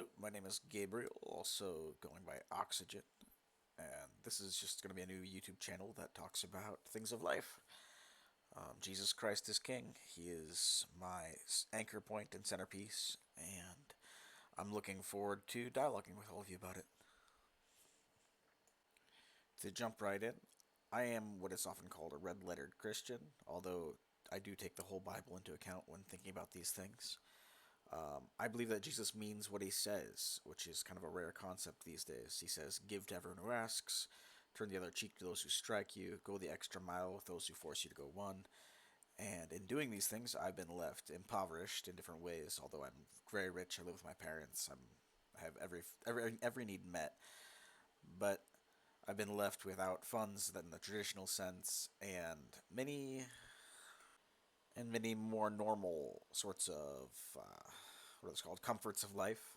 Hello, my name is Gabriel, also going by Oxygen, and this is just going to be a new YouTube channel that talks about things of life. Jesus Christ is King. He is my anchor point and centerpiece, and I'm looking forward to dialoguing with all of you about it. To jump right in, I am what is often called a red lettered Christian, although I do take the whole Bible into account when thinking about these things. I believe that Jesus means what he says, which is kind of a rare concept these days. He says, give to everyone who asks, turn the other cheek to those who strike you, go the extra mile with those who force you to go one. And in doing these things, I've been left impoverished in different ways. Although I'm very rich, I live with my parents. I have every need met, but I've been left without funds in the traditional sense, and many more normal sorts of what is called comforts of life.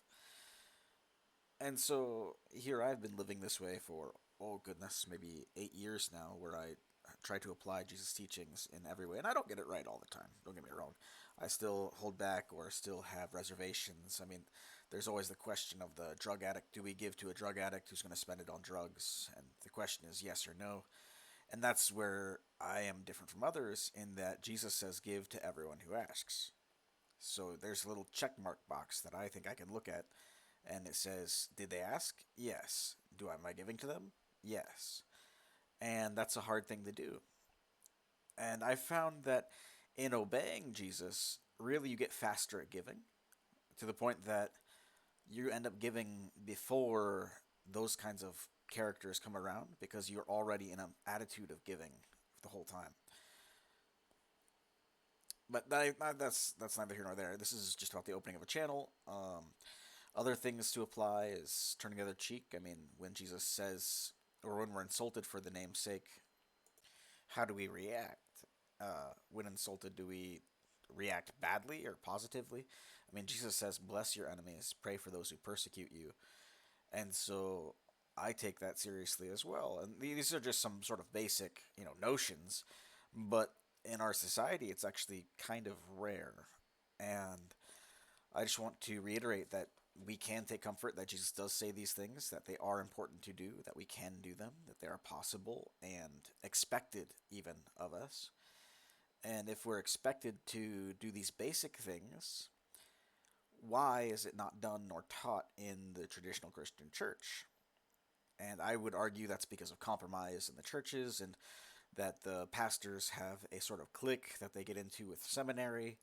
And so here I've been living this way for, oh goodness, maybe 8 years now, where I try to apply Jesus' teachings in every way. And I don't get it right all the time, don't get me wrong. I still hold back or still have reservations. I mean, there's always the question of the drug addict. Do we give to a drug addict who's going to spend it on drugs? And the question is yes or no. And that's where I am different from others in that Jesus says, give to everyone who asks. So there's a little check mark box that I think I can look at, and it says, did they ask? Yes. Am I giving to them? Yes. And that's a hard thing to do. And I found that in obeying Jesus, really you get faster at giving to the point that you end up giving before those kinds of characters come around because you're already in an attitude of giving the whole time. But that's neither here nor there. This is just about the opening of a channel. Other things to apply is turning the other cheek. I mean, when Jesus says, or when we're insulted for the name's sake, how do we react? When insulted, do we react badly or positively? I mean, Jesus says, bless your enemies, pray for those who persecute you. And so I take that seriously as well. And these are just some sort of basic, notions. But in our society, it's actually kind of rare. And I just want to reiterate that we can take comfort that Jesus does say these things, that they are important to do, that we can do them, that they are possible and expected even of us. And if we're expected to do these basic things, why is it not done nor taught in the traditional Christian church? And I would argue that's because of compromise in the churches and that the pastors have a sort of clique that they get into with seminary,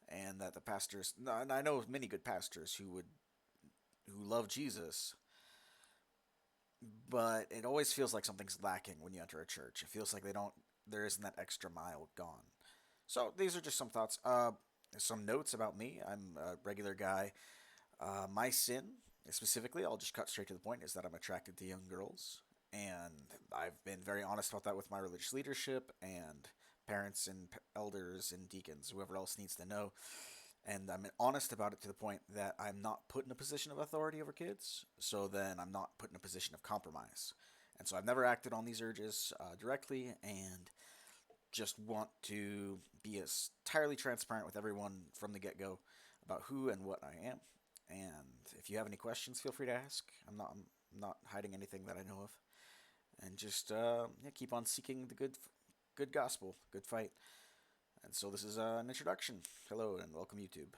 and that the pastors, and I know many good pastors who love Jesus, but it always feels like something's lacking when you enter a church. It feels like there isn't that extra mile gone. So these are just some thoughts. Some notes about me. I'm a regular guy. My sin, specifically, I'll just cut straight to the point, is that I'm attracted to young girls. And I've been very honest about that with my religious leadership and parents and elders and deacons, whoever else needs to know. And I'm honest about it to the point that I'm not put in a position of authority over kids, so then I'm not put in a position of compromise. And so I've never acted on these urges directly, and just want to be as entirely transparent with everyone from the get-go about who and what I am. And if you have any questions, feel free to ask. I'm not hiding anything that I know of. And just keep on seeking the good gospel, good fight. And so this is an introduction. Hello and welcome YouTube.